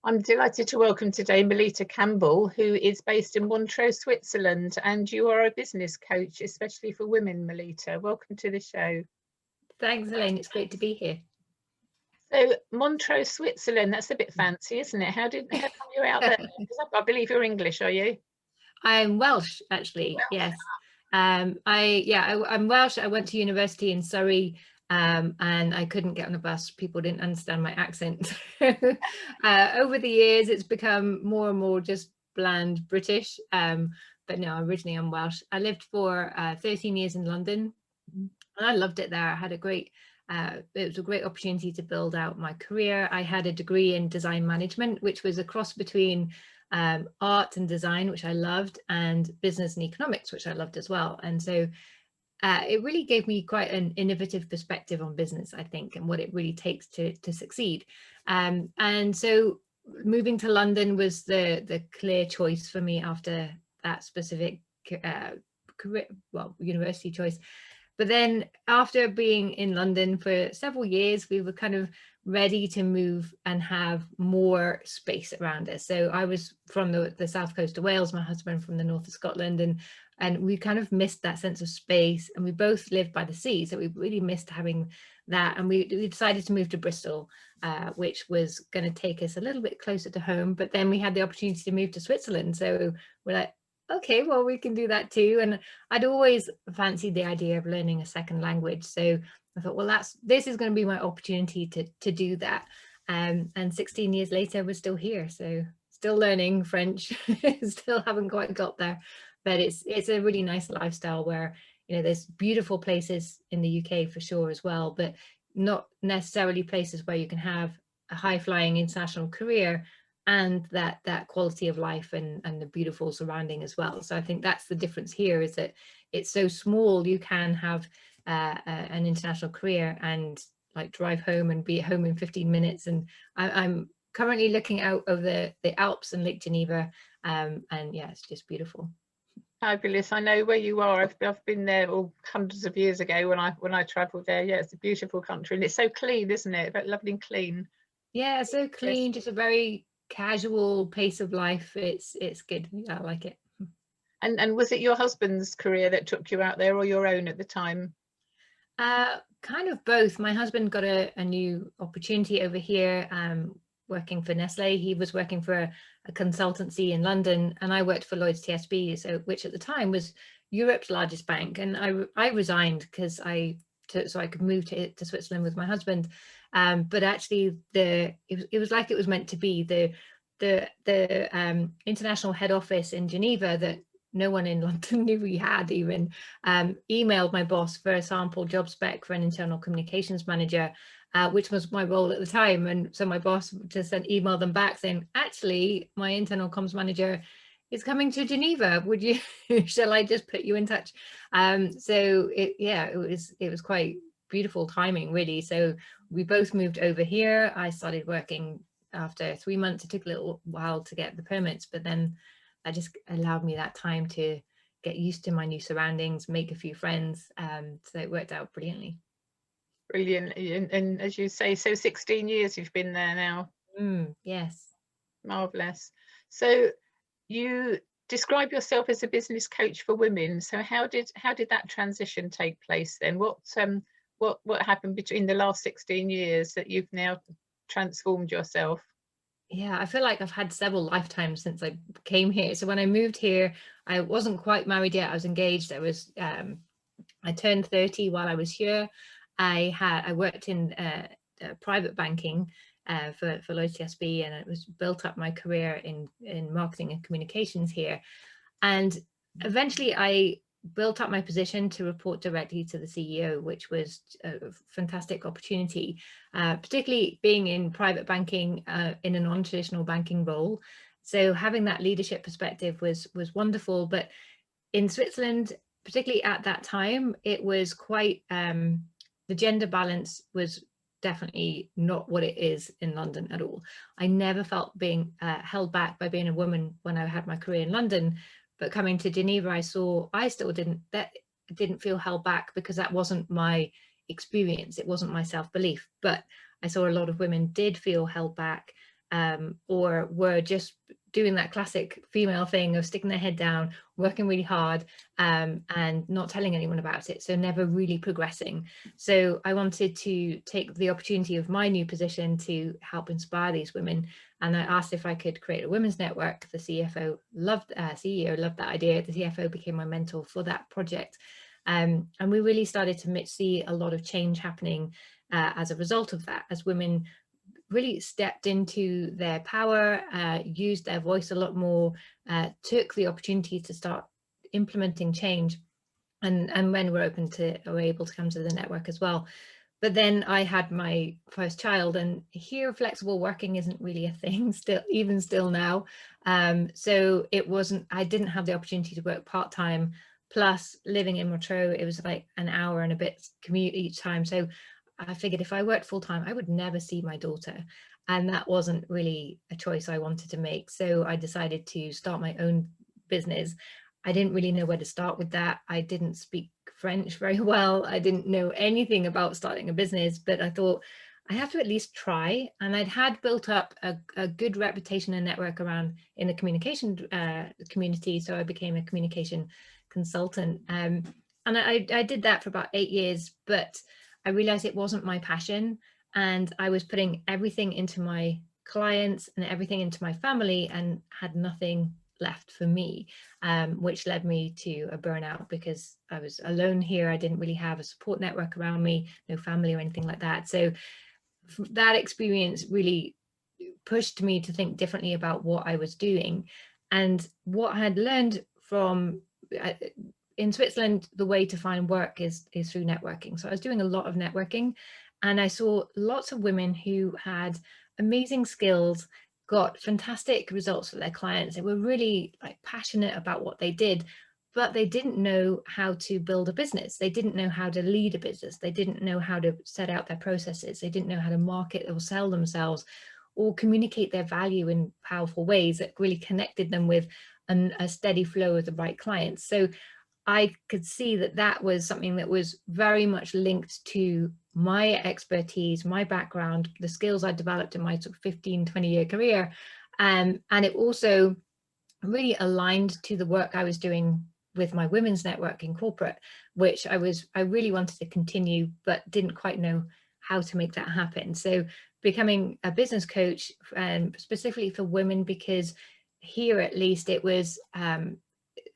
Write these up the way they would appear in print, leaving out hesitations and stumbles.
I'm delighted to welcome today Melitta Campbell, who is based in Montreux, Switzerland, and you are a business coach, especially for women, Melitta. Welcome to the show. Thanks, Elaine. It's great to be here. So Montreux, Switzerland, that's a bit fancy, isn't it? How come you're out there? Because I believe you're English, are you? I'm Welsh, actually. Welsh. Yes. I'm Welsh. I went to university in Surrey, and I couldn't get on a bus. People didn't understand my accent. Over the years, it's become more and more just bland British. But no, originally I'm Welsh. I lived for 13 years in London, and I loved it there. I had a great it was a great opportunity to build out my career. I had a degree in design management, which was a cross between art and design, which I loved, and business and economics, which I loved as well. And so it really gave me quite an innovative perspective on business, I think, and what it really takes to succeed. And so moving to London was the clear choice for me after that specific career, university choice. But then after being in London for several years, we were kind of ready to move and have more space around us. So I was from the south coast of Wales, my husband from the north of Scotland, and we kind of missed that sense of space, and we both lived by the sea, so we really missed having that. And we decided to move to Bristol, which was going to take us a little bit closer to home, but then we had the opportunity to move to Switzerland. So we're like, okay, well, we can do that too. And I'd always fancied the idea of learning a second language. So I thought, well, this is going to be my opportunity to do that. And 16 years later, we're still here. So still learning French, still haven't quite got there. But it's a really nice lifestyle where, you know, there's beautiful places in the UK for sure as well, but not necessarily places where you can have a high flying international career and that quality of life and the beautiful surrounding as well. So I think that's the difference here, is that it's so small, you can have an international career and like drive home and be at home in 15 minutes. And I'm currently looking out over the Alps and Lake Geneva, and yeah, it's just beautiful. Fabulous. I know where you are. I've been there hundreds of years ago when I travelled there. Yeah, it's a beautiful country, and it's so clean, isn't it? Very lovely and clean. Yeah, so clean, Yes. just a very casual pace of life. It's good. Yeah, I like it. And was it your husband's career that took you out there, or your own at the time? Kind of both. My husband got a new opportunity over here, working for Nestle. He was working for a consultancy in London, and I worked for Lloyds TSB, which at the time was Europe's largest bank. And I resigned because so I could move to Switzerland with my husband. But actually, it was like it was meant to be. The international head office in Geneva that no one in London knew we had even, emailed my boss for a sample job spec for an internal communications manager, which was my role at the time. And so my boss just emailed them back saying, actually, my internal comms manager is coming to Geneva. Would you, shall I just put you in touch? So it was quite beautiful timing, really. So we both moved over here. I started working after 3 months. It took a little while to get the permits, but then that just allowed me that time to get used to my new surroundings, make a few friends. So it worked out brilliantly. Brilliant. And as you say, so 16 years you've been there now. Yes. Marvellous. So you describe yourself as a business coach for women. So how did that transition take place then? What happened between the last 16 years that you've now transformed yourself? Yeah, I feel like I've had several lifetimes since I came here. So when I moved here, I wasn't quite married yet. I was engaged. I turned 30 while I was here. I worked in private banking for Lloyds TSB, and it was built up my career in marketing and communications here. And eventually I built up my position to report directly to the CEO, which was a fantastic opportunity, particularly being in private banking in a non-traditional banking role. So having that leadership perspective was wonderful. But in Switzerland, particularly at that time, it was quite, the gender balance was definitely not what it is in London at all. I never felt being held back by being a woman when I had my career in London. But coming to Geneva, I still didn't feel held back, because that wasn't my experience. It wasn't my self-belief. But I saw a lot of women did feel held back. or were just doing that classic female thing of sticking their head down, working really hard, and not telling anyone about it, so never really progressing. So I wanted to take the opportunity of my new position to help inspire these women, and I asked if I could create a women's network. The CEO loved that idea. The CFO became my mentor for that project, and we really started to see a lot of change happening as a result of that, as women really stepped into their power, used their voice a lot more, took the opportunity to start implementing change, and men were able to come to the network as well. But then I had my first child, and here flexible working isn't really a thing still now. So I didn't have the opportunity to work part-time, plus living in Montreux, it was like an hour and a bit commute each time. So I figured if I worked full-time, I would never see my daughter. And that wasn't really a choice I wanted to make. So I decided to start my own business. I didn't really know where to start with that. I didn't speak French very well. I didn't know anything about starting a business, but I thought I have to at least try. And I'd had built up a good reputation and network around in the communication community. So I became a communication consultant. And I did that for about 8 years, but I realized it wasn't my passion, and I was putting everything into my clients and everything into my family and had nothing left for me, which led me to a burnout because I was alone here. I didn't really have a support network around me, no family or anything like that. So that experience really pushed me to think differently about what I was doing. And what I had learned from in Switzerland, the way to find work is through networking. So I was doing a lot of networking, and I saw lots of women who had amazing skills, got fantastic results for their clients. They were really passionate about what they did, but they didn't know how to build a business. They didn't know how to lead a business. They didn't know how to set out their processes. They didn't know how to market or sell themselves or communicate their value in powerful ways that really connected them with a steady flow of the right clients. So I could see that that was something that was very much linked to my expertise, my background, the skills I developed in my sort of 15-20-year career. And it also really aligned to the work I was doing with my women's network in corporate, which I really wanted to continue, but didn't quite know how to make that happen. So becoming a business coach, specifically for women, because here at least it was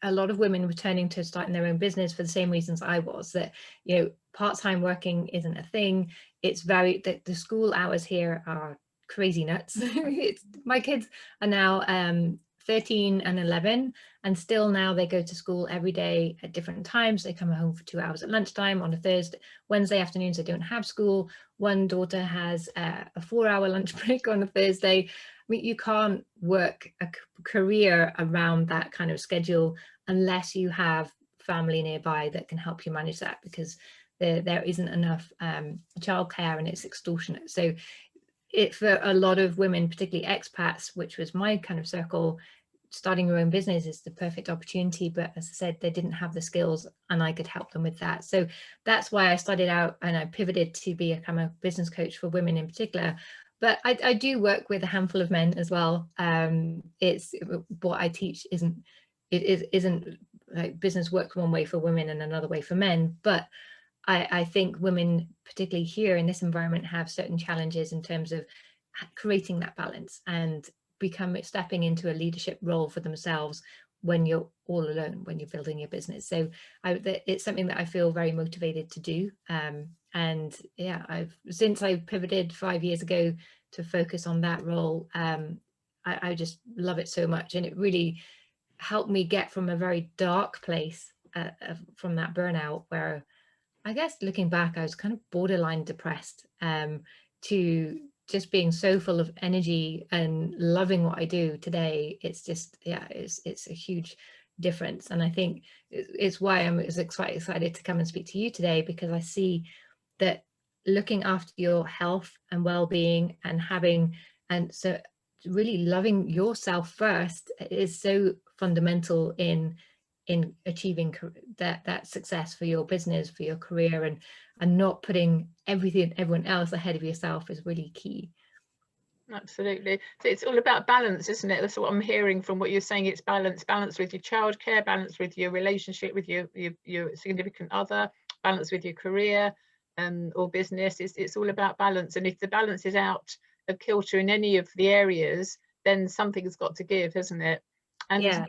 a lot of women returning to starting their own business for the same reasons I was, that, you know, part-time working isn't a thing. It's the school hours here are crazy nuts. My kids are now 13 and 11, and still now they go to school every day at different times. They come home for 2 hours at lunchtime on a Thursday. Wednesday afternoons they don't have school. One daughter has a 4-hour lunch break on a Thursday. I mean, you can't work a career around that kind of schedule unless you have family nearby that can help you manage that, because there isn't enough childcare, and it's extortionate. So for a lot of women, particularly expats, which was my kind of circle, starting your own business is the perfect opportunity. But as I said, they didn't have the skills, and I could help them with that. So that's why I started out and I pivoted to be a business coach for women in particular. But I do work with a handful of men as well. It's what I teach isn't like business works one way for women and another way for men. But I think women, particularly here in this environment, have certain challenges in terms of creating that balance and stepping into a leadership role for themselves when you're all alone, when you're building your business. So it's something that I feel very motivated to do. And yeah, since I pivoted 5 years ago to focus on that role, I just love it so much. And it really helped me get from a very dark place from that burnout, where I guess looking back, I was kind of borderline depressed, to just being so full of energy and loving what I do today. It's just, yeah, it's a huge difference. And I think it's why I'm excited to come and speak to you today, because I see that looking after your health and well-being and so really loving yourself first is so fundamental in achieving that success for your business, for your career, and not putting everyone else ahead of yourself is really key. Absolutely. So it's all about balance, isn't it? That's what I'm hearing from what you're saying. It's balance with your childcare, balance with your relationship with your significant other, balance with your career or business. It's all about balance. And if the balance is out of kilter in any of the areas, then something's got to give, hasn't it? And Yeah.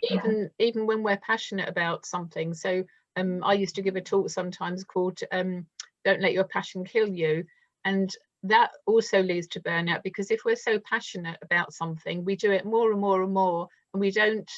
even when we're passionate about something. So I used to give a talk sometimes called Don't Let Your Passion Kill You. And that also leads to burnout, because if we're so passionate about something, we do it more and more and more, and we don't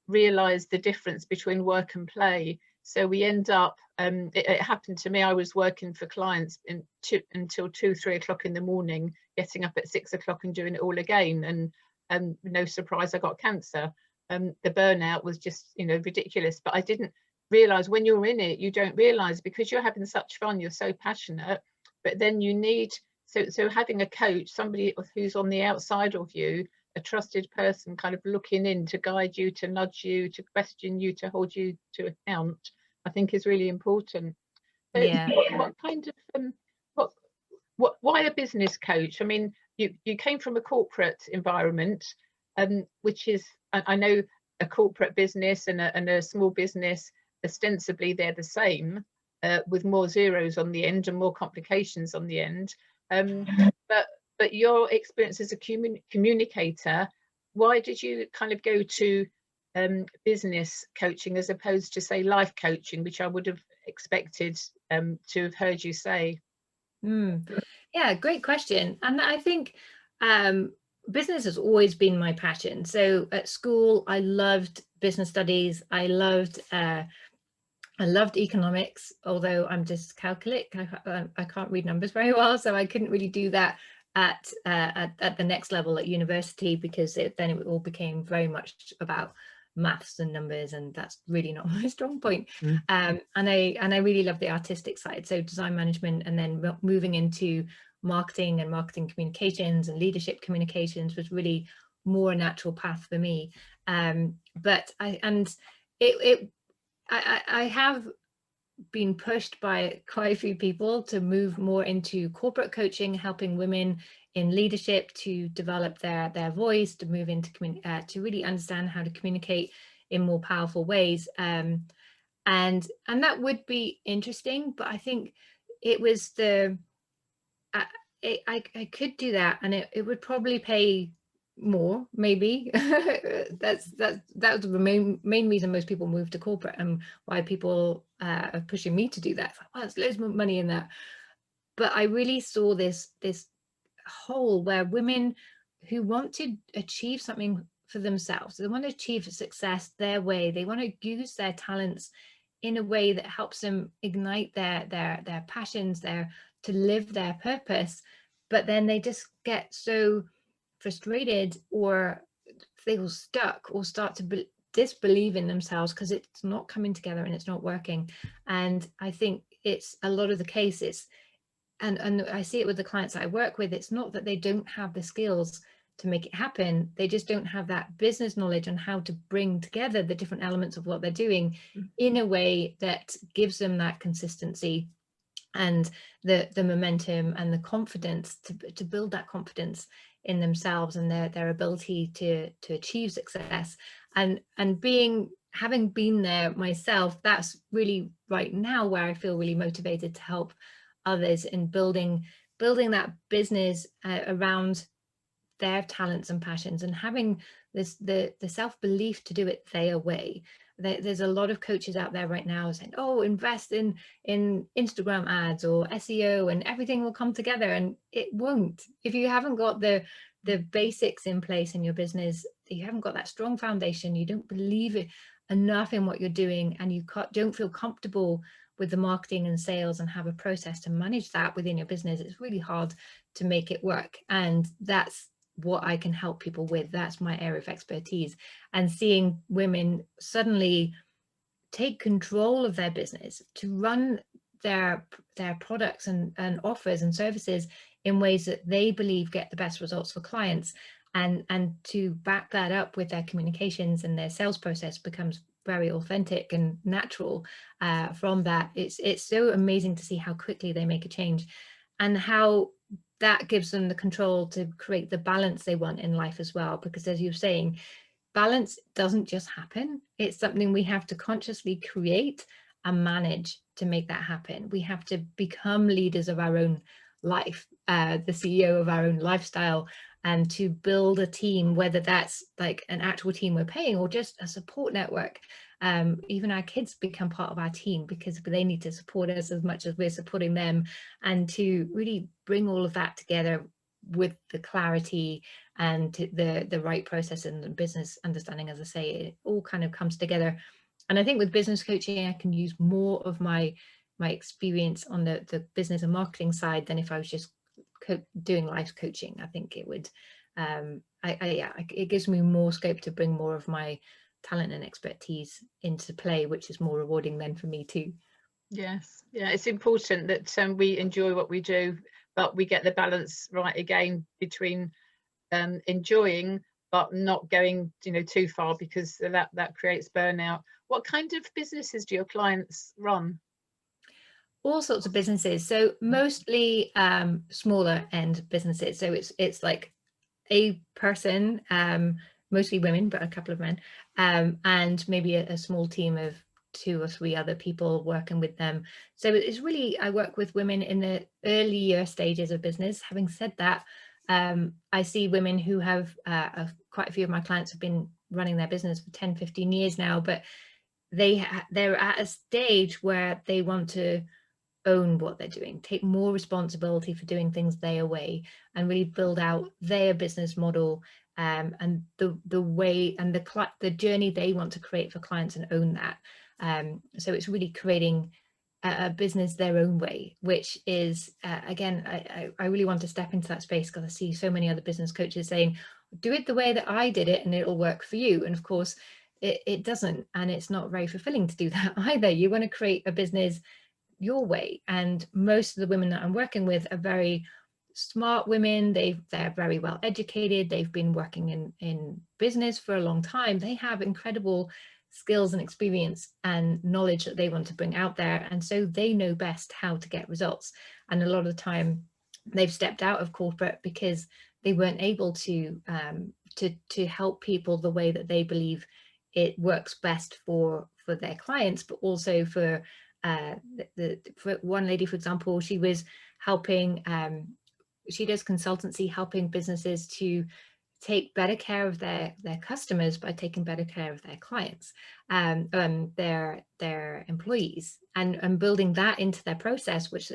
realize the difference between work and play. So we end up, it happened to me, I was working for clients until 2-3 o'clock in the morning, getting up at 6 o'clock and doing it all again. And no surprise, I got cancer. The burnout was just, ridiculous. But I didn't realize, when you're in it, you don't realize, because you're having such fun, you're so passionate. But then you need, so having a coach, somebody who's on the outside of you, a trusted person kind of looking in to guide you, to nudge you, to question you, to hold you to account, I think is really important. So Yeah. what kind of why a business coach? I mean, you came from a corporate environment, which is, I know a corporate business and a small business, ostensibly they're the same, with more zeros on the end and more complications on the end. But your experience as a communicator, why did you kind of go to business coaching as opposed to, say, life coaching, which I would have expected to have heard you say? Yeah, great question. And I think business has always been my passion. So at school, I loved business studies. I loved economics, although I'm dyscalculic. I can't read numbers very well, so I couldn't really do that at the next level at university, because then it all became very much about maths and numbers, and that's really not my strong point. And I really love the artistic side, so design management, and then moving into marketing and marketing communications and leadership communications was really more a natural path for me. But I have been pushed by quite a few people to move more into corporate coaching, helping women in leadership to develop their voice, to move into to really understand how to communicate in more powerful ways. And that would be interesting, but I think it was I could do that, and it would probably pay more, maybe. that was the main reason most people move to corporate, and why people are pushing me to do that. It's like, well, there's loads more money in that. But I really saw this hole where women who want to achieve something for themselves, they want to achieve success their way, they want to use their talents in a way that helps them ignite their passions, to live their purpose, but then they just get so frustrated, or feel stuck, or start to disbelieve in themselves because it's not coming together and it's not working. And I think it's a lot of the cases, and I see it with the clients that I work with, it's not that they don't have the skills to make it happen, they just don't have that business knowledge on how to bring together the different elements of what they're doing in a way that gives them that consistency and the momentum and the confidence to build that confidence in themselves and their ability to achieve success. And having been there myself, that's really right now where I feel really motivated to help others in building that business around their talents and passions, and having the self-belief to do it their way. There's a lot of coaches out there right now saying, oh, invest in Instagram ads or SEO and everything will come together, and it won't. If you haven't got the basics in place in your business, you haven't got that strong foundation, you don't believe it enough in what you're doing, and you don't feel comfortable with the marketing and sales and have a process to manage that within your business, it's really hard to make it work. And that's what I can help people with. That's my area of expertise. And seeing women suddenly take control of their business, to run their products and offers and services in ways that they believe get the best results for clients, and to back that up with their communications, and their sales process becomes very authentic and natural from that. It's so amazing to see how quickly they make a change, and how that gives them the control to create the balance they want in life as well. Because as you're saying, balance doesn't just happen. It's something we have to consciously create and manage to make that happen. We have to become leaders of our own life, the CEO of our own lifestyle, and to build a team, whether that's like an actual team we're paying or just a support network. Even our kids become part of our team because they need to support us as much as we're supporting them, and to really bring all of that together with the clarity and the right process and the business understanding. As I say, it all kind of comes together. And I think with business coaching, I can use more of my experience on the business and marketing side than if I was just doing life coaching. I think it would, it gives me more scope to bring more of my talent and expertise into play, which is more rewarding then for me too. Yes, yeah, it's important that we enjoy what we do, but we get the balance right again between enjoying but not going, you know, too far, because that creates burnout. What kind of businesses do your clients run? All sorts of businesses, so mostly smaller end businesses. So it's like a person, mostly women, but a couple of men, and maybe a small team of 2 or 3 other people working with them. So it's really, I work with women in the earlier stages of business. Having said that, I see women who have quite a few of my clients have been running their business for 10, 15 years now, but they're at a stage where they want to own what they're doing, take more responsibility for doing things their way, and really build out their business model, and the way and the journey they want to create for clients, and own that. So it's really creating a business their own way, which is again, I really want to step into that space, because I see so many other business coaches saying, do it the way that I did it and it'll work for you. And of course it doesn't, and it's not very fulfilling to do that either. You want to create a business your way. And most of the women that I'm working with are very smart women. They're very well educated. They've been working in business for a long time. They have incredible skills and experience and knowledge that they want to bring out there. And so they know best how to get results. And a lot of the time they've stepped out of corporate because they weren't able to help people the way that they believe it works best for their clients, but also for for one lady, for example, she was helping, she does consultancy, helping businesses to take better care of their customers by taking better care of their clients, their employees, and building that into their process, which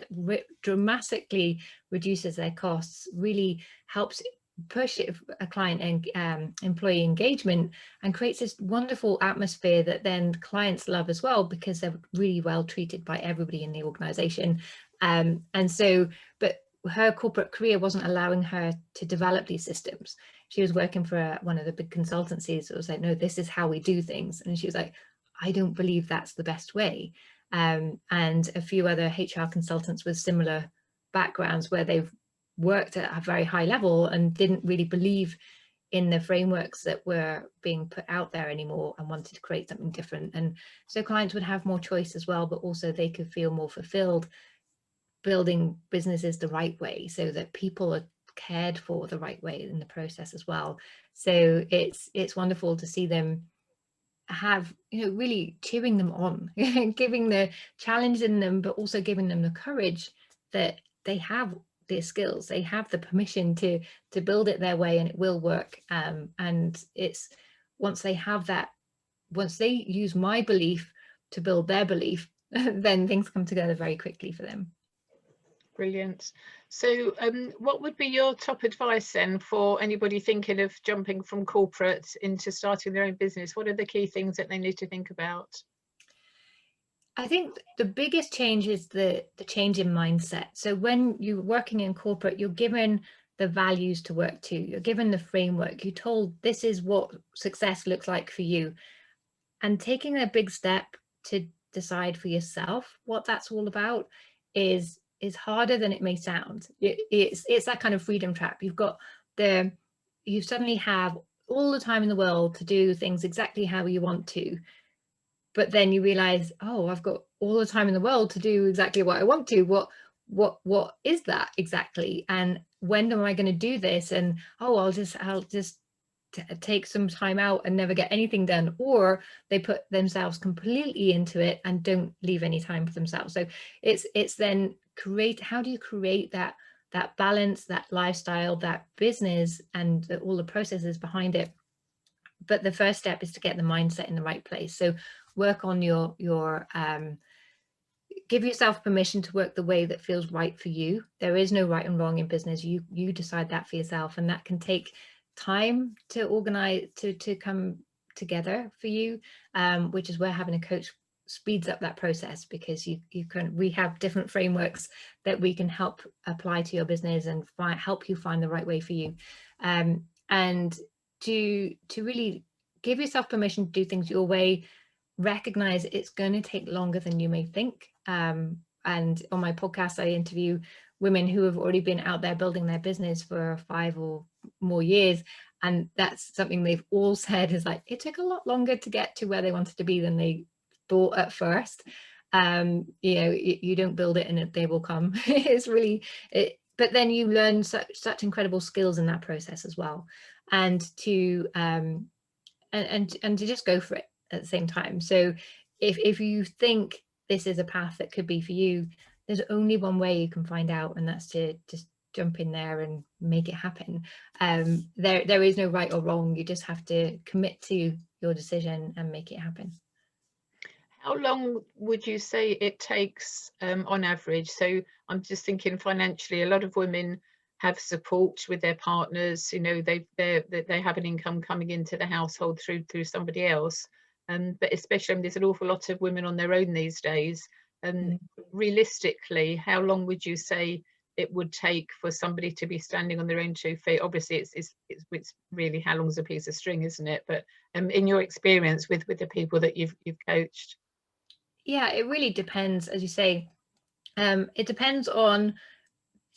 dramatically reduces their costs, really helps push a client and employee engagement, and creates this wonderful atmosphere that then clients love as well, because they're really well treated by everybody in the organization. And so, but her corporate career wasn't allowing her to develop these systems. She was working for one of the big consultancies that was like, no, this is how we do things. And she was like, I don't believe that's the best way. And a few other HR consultants with similar backgrounds, where they've worked at a very high level and didn't really believe in the frameworks that were being put out there anymore, and wanted to create something different. And so clients would have more choice as well, but also they could feel more fulfilled building businesses the right way, so that people are cared for the right way in the process as well. So it's wonderful to see them have, you know, really cheering them on, giving the challenge in them, but also giving them the courage that they have their skills, they have the permission to build it their way, and it will work. And it's once they have that, once they use my belief to build their belief, then things come together very quickly for them. Brilliant. So what would be your top advice then for anybody thinking of jumping from corporate into starting their own business? What are the key things that they need to think about? I think the biggest change is the change in mindset. So when you're working in corporate, you're given the values to work to, you're given the framework, you're told this is what success looks like for you. And taking a big step to decide for yourself what that's all about is harder than it may sound. It's that kind of freedom trap. You suddenly have all the time in the world to do things exactly how you want to, but then you realize, oh, I've got all the time in the world to do exactly what I want to. What is that exactly? And when am I going to do this? And oh, I'll just take some time out and never get anything done, or they put themselves completely into it and don't leave any time for themselves. So it's then how do you create that balance, that lifestyle, that business, and all the processes behind it. But the first step is to get the mindset in the right place. So work on your give yourself permission to work the way that feels right for you. There is no right and wrong in business. You decide that for yourself, and that can take time to organize, to come together for you, which is where having a coach speeds up that process, because we have different frameworks that we can help apply to your business and help you find the right way for you, and to really give yourself permission to do things your way. Recognize it's going to take longer than you may think. And on my podcast, I interview women who have already been out there building their business for 5 or more years. And that's something they've all said is like, it took a lot longer to get to where they wanted to be than they thought at first. You don't build it and they will come. It's really, but then you learn such incredible skills in that process as well. And to to just go for it at the same time. So if you think this is a path that could be for you, there's only one way you can find out, and that's to just jump in there and make it happen. There is no right or wrong. You just have to commit to your decision and make it happen. How long would you say it takes on average? So I'm just thinking financially, a lot of women have support with their partners. You know, they have an income coming into the household through somebody else. But especially there's an awful lot of women on their own these days. Realistically, how long would you say it would take for somebody to be standing on their own 2 feet? Obviously, it's really how long's a piece of string, isn't it? But in your experience with the people that you've coached. Yeah, it really depends, as you say. It depends on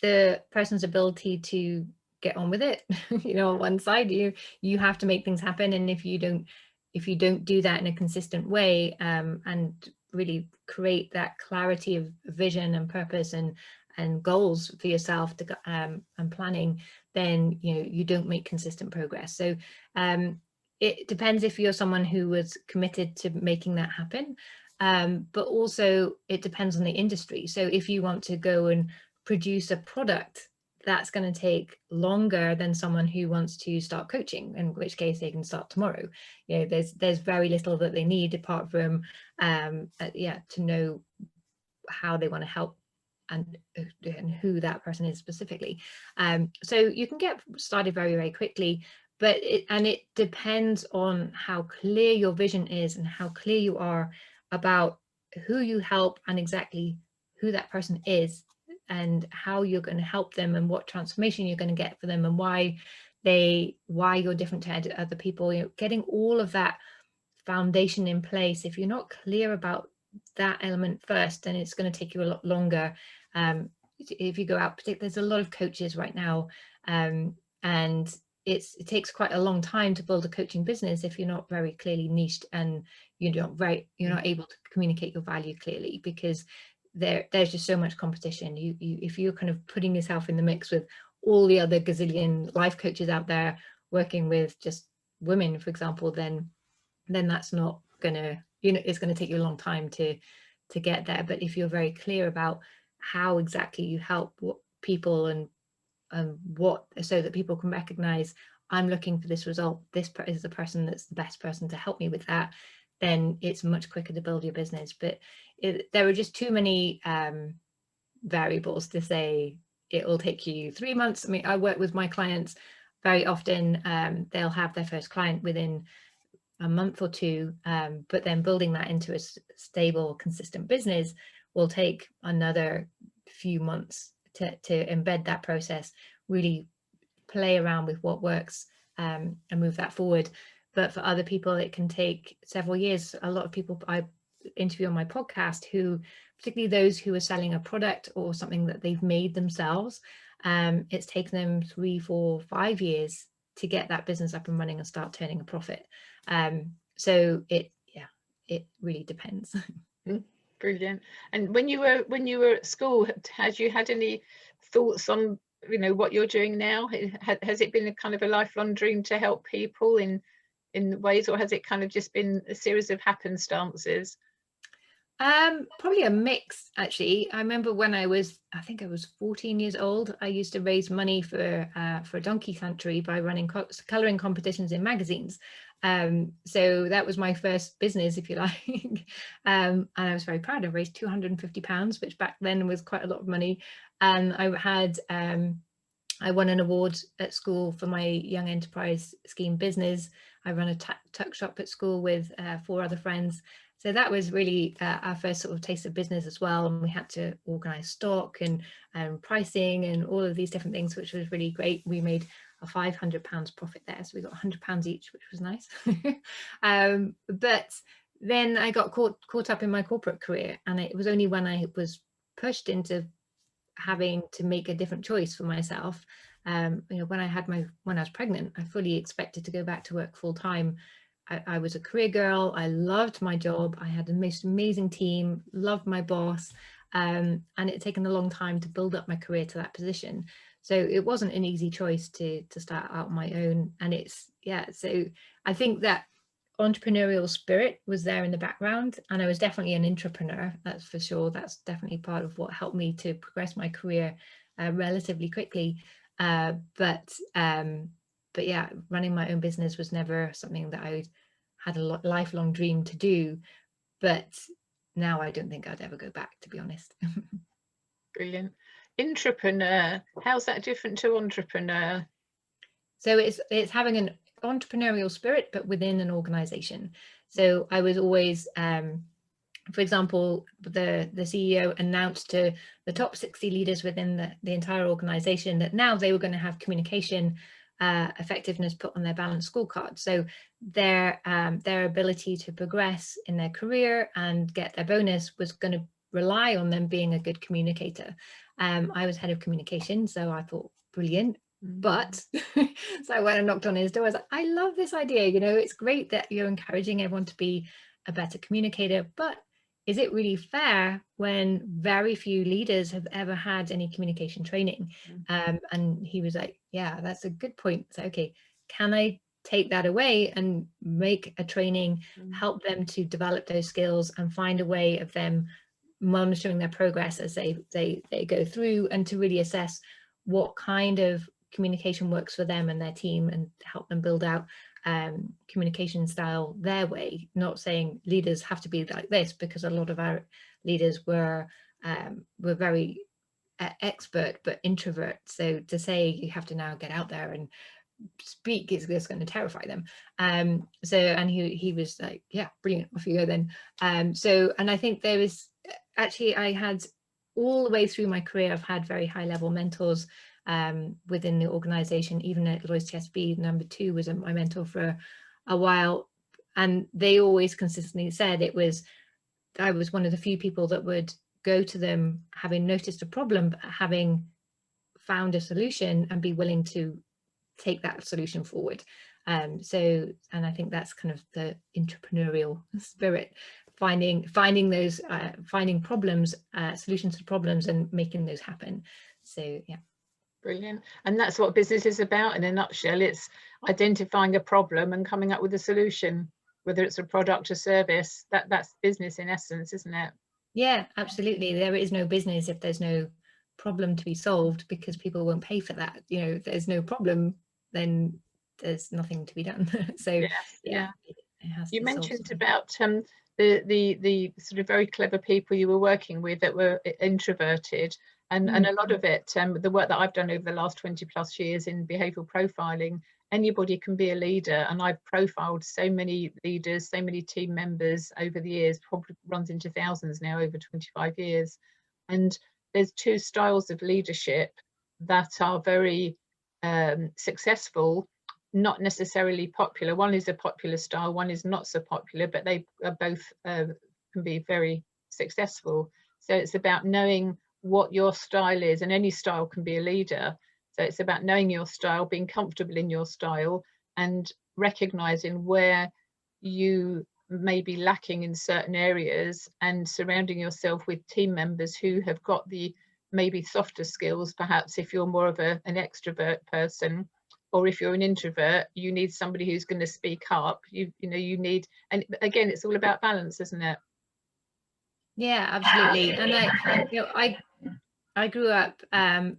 the person's ability to get on with it. On one side, you have to make things happen, and if you don't do that in a consistent way, and really create that clarity of vision and purpose and goals for yourself and planning, then you don't make consistent progress. So it depends if you're someone who was committed to making that happen, but also it depends on the industry. So if you want to go and produce a product, that's going to take longer than someone who wants to start coaching, in which case they can start tomorrow. There's very little that they need apart from to know how they want to help and who that person is specifically. So you can get started very, very quickly, but it depends on how clear your vision is and how clear you are about who you help and exactly who that person is and how you're going to help them and what transformation you're going to get for them and why you're different to other people. Getting all of that foundation in place. If you're not clear about that element first, then it's going to take you a lot longer. If you go out, there's a lot of coaches right now, and it takes quite a long time to build a coaching business if you're not very clearly niched and you're not able to communicate your value clearly, because there's just so much competition. If you're kind of putting yourself in the mix with all the other gazillion life coaches out there working with just women, for example, then that's not gonna, it's going to take you a long time to get there. But if you're very clear about how exactly you help people and what, so that people can recognize, I'm looking for this result, this is the person that's the best person to help me with that, then it's much quicker to build your business. But there are just too many variables to say it will take you 3 months. I mean, I work with my clients very often. They'll have their first client within a month or two, but then building that into a stable, consistent business will take another few months to embed that process, really play around with what works, and move that forward. But for other people, it can take several years. A lot of people I interview on my podcast, who, particularly those who are selling a product or something that they've made themselves, it's taken them 3, 4, 5 years to get that business up and running and start turning a profit. So it really depends. Brilliant. And when you were at school, had you had any thoughts on you know, what you're doing now? Has it been a kind of a lifelong dream to help people in ways, or has it kind of just been a series of happenstances? Probably a mix, actually. I remember when I think I was 14 years old, I used to raise money for a donkey sanctuary by running colouring competitions in magazines. So that was my first business, if you like. And I was very proud. I raised £250, which back then was quite a lot of money. And I won an award at school for my Young Enterprise Scheme business. I run a tuck shop at school with 4 other friends. So that was really our first sort of taste of business as well. And we had to organise stock and pricing and all of these different things, which was really great. We made a £500 profit there. So we got £100 each, which was nice. But then I got caught up in my corporate career. And it was only when I was pushed into having to make a different choice for myself. You know, when I was pregnant, I fully expected to go back to work full time. I was a career girl. I loved my job. I had the most amazing team, loved my boss, and it had taken a long time to build up my career to that position. So it wasn't an easy choice to start out on my own. And so I think that entrepreneurial spirit was there in the background, and I was definitely an entrepreneur, that's for sure. That's definitely part of what helped me to progress my career relatively quickly. But yeah, running my own business was never something that I had a lifelong dream to do. But now I don't think I'd ever go back, to be honest. Brilliant. Intrapreneur, how's that different to entrepreneur? So it's having an entrepreneurial spirit, but within an organization. So I was always, for example, the CEO announced to the top 60 leaders within the entire organization that now they were going to have communication effectiveness put on their balanced scorecard. So their ability to progress in their career and get their bonus was going to rely on them being a good communicator. I was head of communication, so I thought, brilliant. But so I went and knocked on his door. I was like, I love this idea. You know, it's great that you're encouraging everyone to be a better communicator, but is it really fair when very few leaders have ever had any communication training? And he was like, yeah, that's a good point. So, okay, can I take that away and make a training, help them to develop those skills and find a way of them monitoring their progress as they go through, and to really assess what kind of communication works for them and their team, and help them build out communication style their way. Not saying leaders have to be like this, because a lot of our leaders were very expert but introvert. So to say you have to now get out there and speak is just going to terrify them. So, and he was like, yeah, brilliant, off you go then. So, and I think there was actually, I had all the way through my career, I've had very high level mentors within the organization. Even at Lloyds TSB, number 2 was my mentor for a while, and they always consistently said I was one of the few people that would go to them having noticed a problem, but having found a solution, and be willing to take that solution forward. So, and I think that's kind of the entrepreneurial spirit, finding those finding problems, solutions to problems, and making those happen. So yeah. Brilliant. And that's what business is about in a nutshell. It's identifying a problem and coming up with a solution, whether it's a product or service. That's business in essence, isn't it? Yeah, absolutely. There is no business if there's no problem to be solved, because people won't pay for that. You know, if there's no problem, then there's nothing to be done. So Yes, yeah. It has you to solve mentioned something. about the sort of very clever people you were working with that were introverted, and a lot of it, the work that I've done over the last 20 plus years in behavioural profiling, anybody can be a leader, and I've profiled so many leaders, so many team members over the years, probably runs into thousands now over 25 years. And there's 2 styles of leadership that are very successful, not necessarily popular. One is a popular style, one is not so popular, but they are both can be very successful. So it's about knowing what your style is, and any style can be a leader. So it's about knowing your style, being comfortable in your style, and recognizing where you may be lacking in certain areas, and surrounding yourself with team members who have got the maybe softer skills, perhaps if you're more of an extrovert person, or if you're an introvert, you need somebody who's going to speak up. You know, you need, and again, it's all about balance, isn't it? Yeah, absolutely. And I grew up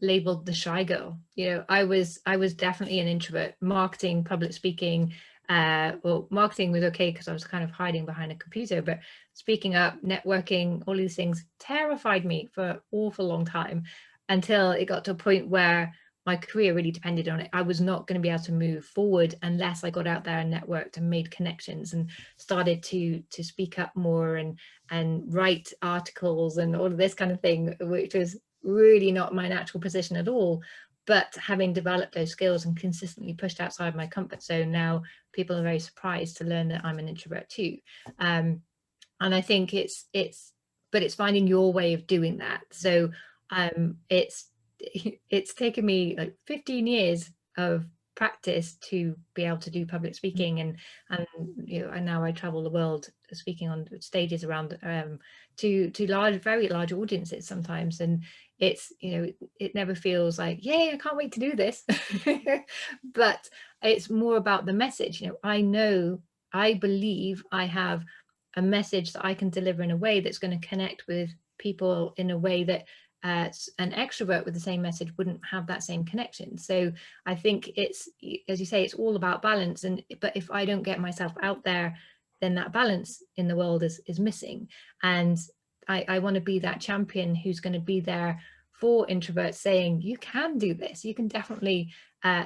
labeled the shy girl. I was definitely an introvert. Marketing, public speaking, well, marketing was okay because I was kind of hiding behind a computer, but speaking up, networking, all these things terrified me for an awful long time, until it got to a point where my career really depended on it. I was not going to be able to move forward unless I got out there and networked and made connections and started to speak up more and write articles and all of this kind of thing, which was really not my natural position at all. But having developed those skills and consistently pushed outside my comfort zone, now people are very surprised to learn that I'm an introvert too. And I think it's finding your way of doing that. So it's taken me like 15 years of practice to be able to do public speaking, and now I travel the world speaking on stages around to very large audiences sometimes, and it's it never feels like, yay, I can't wait to do this. But it's more about the message. I believe I have a message that I can deliver in a way that's going to connect with people in a way that an extrovert with the same message wouldn't have that same connection. So I think it's, as you say, it's all about balance. But if I don't get myself out there, then that balance in the world is missing. And I want to be that champion who's going to be there for introverts, saying, you can do this. You can definitely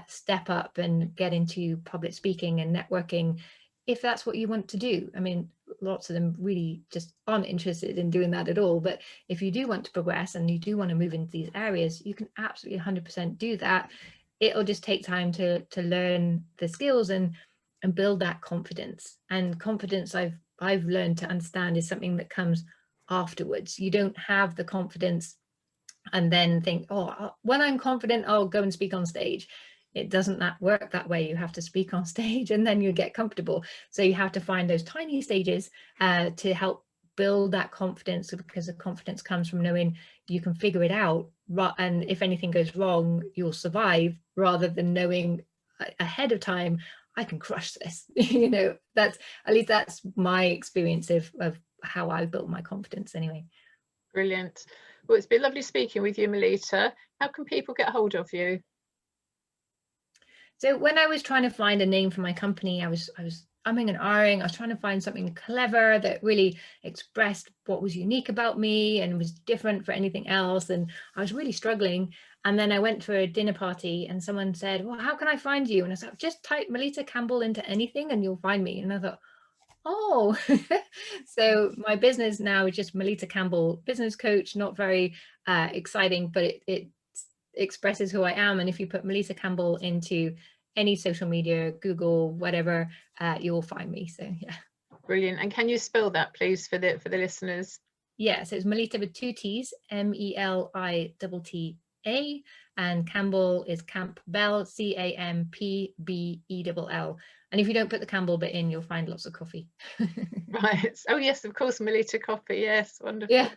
step up and get into public speaking and networking if that's what you want to do. I mean, lots of them really just aren't interested in doing that at all. But if you do want to progress and you do want to move into these areas, you can absolutely 100% do that. It'll just take time to learn the skills and build that confidence. And confidence, I've learned to understand, is something that comes afterwards. You don't have the confidence and then think, oh, when I'm confident, I'll go and speak on stage. It doesn't work that way. You have to speak on stage and then you get comfortable. So you have to find those tiny stages to help build that confidence, because the confidence comes from knowing you can figure it out. And if anything goes wrong, you'll survive, rather than knowing ahead of time, I can crush this. That's, at least that's my experience of how I built my confidence anyway. Brilliant. Well, it's been lovely speaking with you, Melitta. How can people get hold of you? So when I was trying to find a name for my company, I was umming and ahhing. I was trying to find something clever that really expressed what was unique about me and was different for anything else. And I was really struggling. And then I went for a dinner party and someone said, well, how can I find you? And I said, just type Melitta Campbell into anything and you'll find me. And I thought, oh, so my business now is just Melitta Campbell Business Coach. Not very exciting, but it expresses who I am. And if you put Melitta Campbell into any social media, Google, whatever, you'll find me. So yeah. Brilliant. And can you spell that, please, for the listeners? Yeah, so it's Melitta with 2 T's, Melitta, and Campbell is Campbell, Campbell. And if you don't put the Campbell bit in, you'll find lots of coffee. Right. Oh yes, of course, Melitta coffee. Yes, wonderful. Yeah.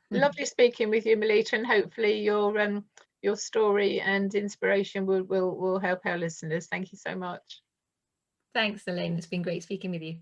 Lovely speaking with you, Melitta, and hopefully your story and inspiration will help our listeners. Thank you so much. Thanks, Elaine. It's been great speaking with you.